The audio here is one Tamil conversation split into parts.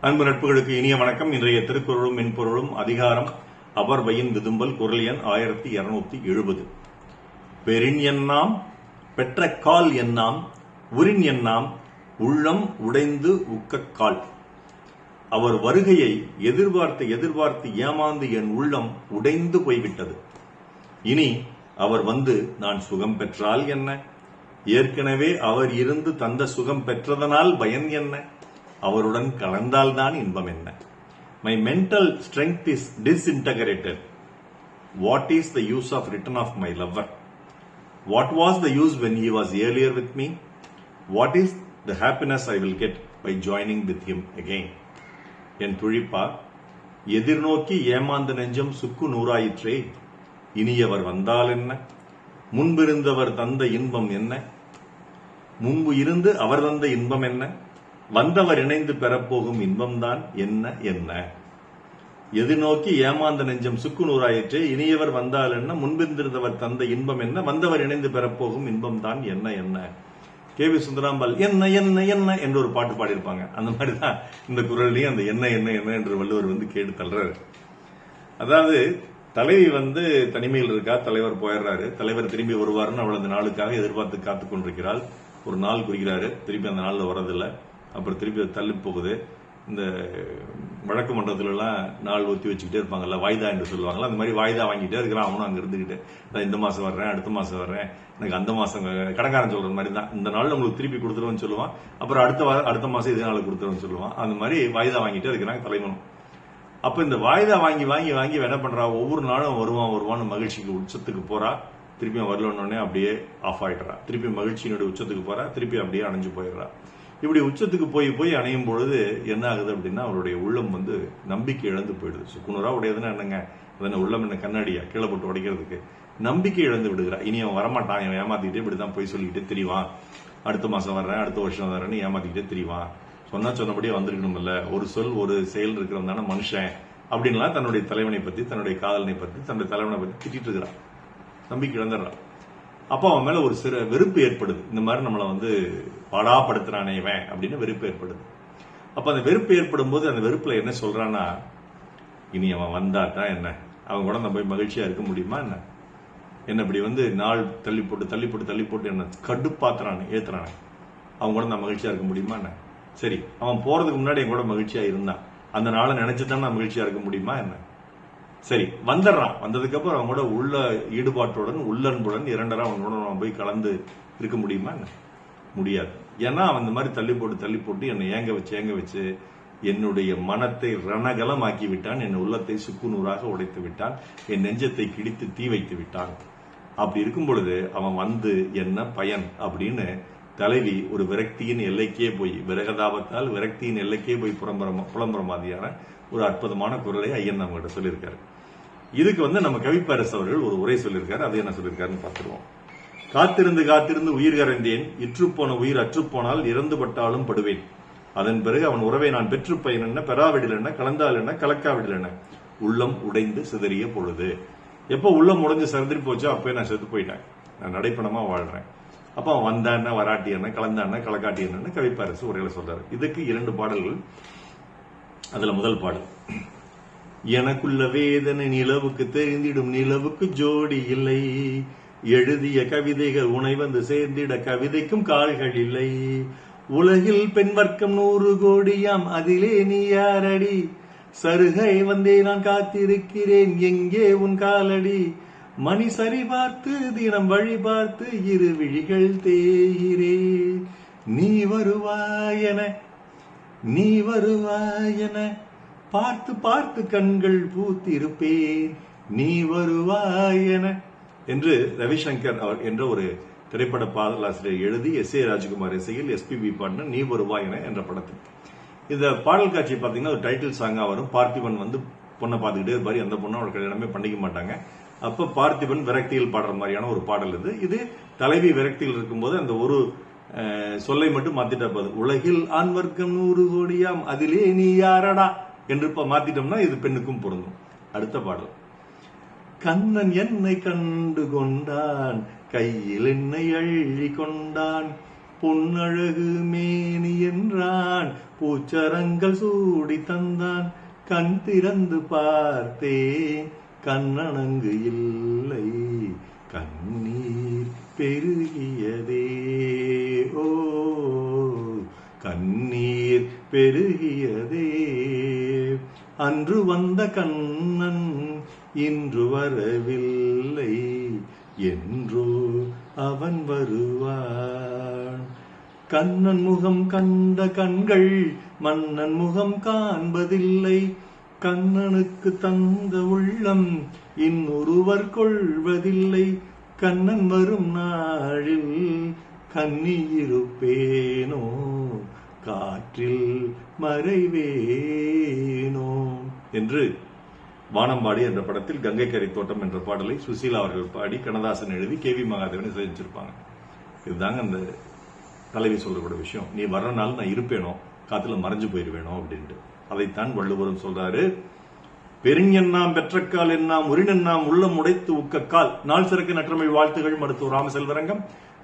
அன்பு நட்புகளுக்கு இனிய வணக்கம். இன்றைய திருக்குறளும் மென்பொருளும் அதிகாரம் அவர்வையின் விதும்பல், குரல் எண் 1270. பெரின் எண்ணாம் பெற்ற கால் எண்ணாம் உரின் எண்ணாம் உள்ளம் உடைந்து உக்கக்கால். அவர் வருகையை எதிர்பார்த்து ஏமாந்து என் உள்ளம் உடைந்து போய்விட்டது. இனி அவர் வந்து நான் சுகம் பெற்றால் என்ன? ஏற்கனவே அவர் இருந்து தந்த சுகம் பெற்றதனால் பயன் என்ன? அவருடன் கலந்தால்தான் இன்பம் என்ன? My mental strength is disintegrated. What is the use of return of my lover? What was the use when he was earlier with me? What is the happiness I will get by joining with him again? என் துழிப்பா, எதிர்நோக்கி ஏமாந்த நெஞ்சம் சுக்கு நூறாயிற்றே. இனியவர் வந்தால் என்ன? முன்பிருந்தவர் தந்த இன்பம் என்ன? முன்பு இருந்து அவர் தந்த இன்பம் என்ன? வந்தவர் இணைந்து பெறப்போகும் இன்பம்தான் என்ன என்ன? எது நோக்கி ஏமாந்த நெஞ்சம் சுக்கு நூறாயிற்றே. இனியவர் வந்தால் என்ன? முன்பிருந்தவர் தந்த இன்பம் என்ன? வந்தவர் இணைந்து பெறப்போகும் இன்பம் தான் என்ன என்ன? கே.வி. சுந்தராம்பாள் என்ன என்ன என்ன என்று ஒரு பாட்டு பாடியிருப்பாங்க. அந்த மாதிரிதான் இந்த குரல்லையும் அந்த என்ன என்ன என்ன என்று வள்ளுவர் கேட்டு தள்ளுறாரு. அதாவது தலைவி தனிமையில் இருக்கா, தலைவர் போயிடுறாரு, தலைவர் திரும்பி வருவாருன்னு அவள் அந்த நாளுக்காக எதிர்பார்த்து காத்துக் கொண்டிருக்கிறாள். ஒரு நாள் குறிக்கிறாரு, திருப்பி அந்த நாள்ல வரதில்லை. அப்புறம் திருப்பி தள்ளி போகுது. இந்த வழக்கு மன்றத்துல எல்லாம் நாள் ஒத்தி வச்சுக்கிட்டே இருப்பாங்கல்ல, வாய்தா என்று சொல்லுவாங்கல்ல, அந்த மாதிரி வாய்தா வாங்கிட்டே இருக்கிறான். அவனும் அங்க இருந்துகிட்டு நான் இந்த மாசம் வர்றேன், அடுத்த மாசம் வர்றேன், எனக்கு அந்த மாசம் கடன்காரன் சொல்ற மாதிரி தான், இந்த நாள் உங்களுக்கு திருப்பி கொடுத்துருவேன்னு சொல்லுவான். அப்புறம் அடுத்த மாசம் இதே நாள் கொடுத்துருவேன்னு சொல்லுவான். அந்த மாதிரி வாய்தா வாங்கிட்டே இருக்கிறாங்க தலைவனும். அப்ப இந்த வாய்தா வாங்கி வாங்கி வாங்கி என்ன பண்றா, ஒவ்வொரு நாளும் வருவான்னு மகிழ்ச்சிக்கு உச்சத்துக்கு போறா, திருப்பி வரலன்னொடனே அப்படியே ஆஃப் ஆயிடுறா. திருப்பி மகிழ்ச்சியினுடைய உச்சத்துக்கு போறா, திருப்பி அப்படியே அணைஞ்சு போயிடுறா. இப்படி உச்சத்துக்கு போய் அணையும் பொழுது என்ன ஆகுது அப்படின்னா, அவருடைய உள்ளம் நம்பிக்கை இழந்து போயிடுது. சுக்குநூறா உடையதுன்னா என்னங்க, அதனை உள்ளம் என்ன கண்ணாடியா கீழே போட்டு உடைக்கிறதுக்கு? நம்பிக்கை இழந்து விடுகிறா. இனி அவன் வரமாட்டான், அவன் ஏமாத்திக்கிட்டே இப்படிதான் போய் சொல்லிக்கிட்டே தெரியவான், அடுத்த மாசம் வர்றேன், அடுத்த வருஷம் வர்றேன்னு ஏமாத்திக்கிட்டே தெரியவான். சொன்னபடியே வந்திருக்கணும்ல, ஒரு சொல் ஒரு செயல் இருக்கிறவன் தானே மனுஷன் அப்படின்லாம் தன்னுடைய தலைவனை பத்தி, தன்னுடைய காதலனை பத்தி, தன்னுடைய தலைவனை பத்தி திட்டிட்டு இருக்கிறான். நம்பிக்கை இழந்துடுறான். அப்ப அவன் மேல ஒரு சிறு வெறுப்பு ஏற்படுது. இந்த மாதிரி நம்மளை பாடாப்படுத்துறானே இவன் அப்படின்னு வெறுப்பு ஏற்படுது. அப்ப அந்த வெறுப்பு ஏற்படும் போது அந்த வெறுப்புல என்ன சொல்றான்னா, இனி அவன் வந்தாதான் என்ன, அவன் கூட நம்ம போய் மகிழ்ச்சியா இருக்க முடியுமா என்ன? என்ன இப்படி நாள் தள்ளி போட்டு என்ன கடுப்பாத்துறானே, ஏத்துறானே, அவன் கூட நான் மகிழ்ச்சியா இருக்க முடியுமா என்ன? சரி, அவன் போறதுக்கு முன்னாடி என் கூட மகிழ்ச்சியா இருந்தான், அந்த நாளை நினைச்சுதான் நான் மகிழ்ச்சியா இருக்க முடியுமா என்ன? சரி, வந்துடுறான். வந்ததுக்கு அப்புறம் அவங்க கூட உள்ள ஈடுபாட்டுடன் உள்ளன்புடன் இரண்டரா அவனோட நம்ம போய் கலந்து இருக்க முடியுமா என்ன? முடியாது. ஏன்னா அவன் இந்த மாதிரி தள்ளி போட்டு என்னை ஏங்க வச்சு என்னுடைய மனத்தை ரணகலமாக்கி விட்டான், என் உள்ளத்தை சுக்குநூறாக உடைத்து விட்டான், என் நெஞ்சத்தை கிடித்து தீ வைத்து விட்டான். அப்படி இருக்கும் பொழுது அவன் என்ன பயன் அப்படின்னு தலைவி ஒரு விரக்தியின் எல்லைக்கே போய், விரகதாபத்தால் விரக்தியின் எல்லைக்கே போய் புலம்புற மாதிரியான ஒரு அற்புதமான குரலை ஐயன் நம்ம கிட்ட சொல்லியிருக்காரு. இதுக்கு நம்ம கவிப்பரசு அவர்கள் ஒரு உரை சொல்லியிருக்காரு. அது என்ன சொல்லியிருக்காருன்னு பார்த்துருவோம். காத்திருந்து உயிர் கரைந்தேன், இற்றுப்போன உயிர் அற்றுப்போனால் இறந்துபட்டாலும் படுவேன். அதன் பிறகு அவன் உறவை நான் பெற்று பயன் என்ன, பெறாவிடல் என்ன, கலந்தால் என்ன, கலக்காவிடல் என்ன, உள்ளம் உடைந்து சிதறிய பொழுது. எப்ப உள்ளம் உடைஞ்சு சிதறி போச்சோ அப்பவே நான் செத்து போயிட்டேன், நான் நடைப்பணமா வாழ்றேன். அப்ப அவன் வந்தான வராட்டி என்ன, கலந்தான கலக்காட்டி என்னன்னு கவிப்பரசு உரையில சொல்றாரு. இதுக்கு 2 பாடல்கள். அதுல முதல் பாடல், எனக்குள்ள வேதனை நிலவுக்கு தெரிந்திடும், நிலவுக்கு ஜோடி இல்லை, எழுதிய கவிதைகள் உனை சேர்ந்திட கவிதைக்கும் கால்கள் இல்லை, உலகில் பெண் வர்க்கம் 100 கோடியாம், அதிலே நீ யாரடி, சருகை வந்தே நான் காத்திருக்கிறேன், எங்கே உன் காலடி, மணி சரி பார்த்து தினம் வழி பார்த்து இரு விழிகள் தேயிரே, நீ வருவாயென பார்த்து கண்கள் பூத்திருப்பேன், நீ வருவாயென என்று ரவிசங்கர் அவர் என்ற ஒரு திரைப்பட பாடலாசிரியர் எழுதி S.A. ராஜகுமார் இசையில் SPB பாடின நீ வருவாயென என்ற படத்தில் இந்த பாடல் காட்சி பாத்தீங்கன்னா ஒரு டைட்டில் சாங்கா வரும். பார்த்திபன் பொண்ணை பார்த்துக்கிட்டே இருப்பாரு, அந்த பொண்ணை அவள் கல்யாணமே பண்ணிக்க மாட்டாங்க. அப்ப பார்த்திபன் விரக்தியில் பாடுற மாதிரியான ஒரு பாடல் இது தலைவி விரக்தியில் இருக்கும்போது அந்த ஒரு சொல்லை மட்டும் மாத்திட்டா போது, உலகில் ஆண் வர்க்கம் 100 கோடியாம், அதிலே நீ யாரடா என்று மாத்திட்டோம்னா இது பெண்ணுக்கும் பொருந்தும். அடுத்த பாடல், கண்ணன் என்னை கண்டு கொண்டான், கையில் என்னை அள்ளி கொண்டான், பொன்னழகு மேனி என்றான், பூச்சரங்கள் சூடி தந்தான், கண் திறந்து பார்த்தேன் கண்ணணங்கு இல்லை, கண்ணீர் பெருகியதே. ஓ கண்ணீர் பெருகியதே. அன்று வந்த கண்ணன் இன்று வரவில்லை, என்றோ அவன் வருவான். கண்ணன் முகம் கண்ட கண்கள் மன்னன் முகம் காண்பதில்லை, கண்ணனுக்கு தந்த உள்ளம் இன்னொருவர் கொள்வதில்லை. கண்ணன் வரும் நாளில் கண்ணியிருப்பேனோ, காற்றில் மறைவேனோ என்று வானம்பாடி என்ற படத்தில் கங்கை கரை தோட்டம் என்ற பாடலை சுசீலா அவர்கள் பாடி கண்ணதாசன் எழுதி KV மகாதேவன் இசைச்சிருப்பாங்க. இதுதாங்க அந்த தலைவி சொல்லக்கூடிய விஷயம். நீ வர்ற நாள் நான் இருப்பேனோ, காத்துல மறைஞ்சு போயிருவேனோ அப்படின்ட்டு. அதைத்தான் வள்ளுவரும் சொல்றாரு. பெருஞெண்ணாம் பெற்றக்கால் எண்ணாம் உரினெண்ணாம் உள்ளம் உடைத்து உக்கக்கால். நாள் சிறக்க நற்றமிழ் வாழ்த்துகள். மருத்துவர் ராமசெல்வரங்கம்,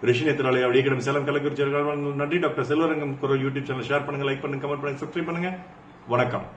ரிஷினேத்திராலய அடிக்கடம், சேலம், கள்ளக்குறிச்சி. நன்றி. டாக்டர் செல்வரங்கம் குரல் யூடியூப் சேனல் ஷேர் பண்ணுங்க, லைக் பண்ணுங்க, கமெண்ட் பண்ணுங்க, சப்ஸ்கிரைப் பண்ணுங்க. வணக்கம்.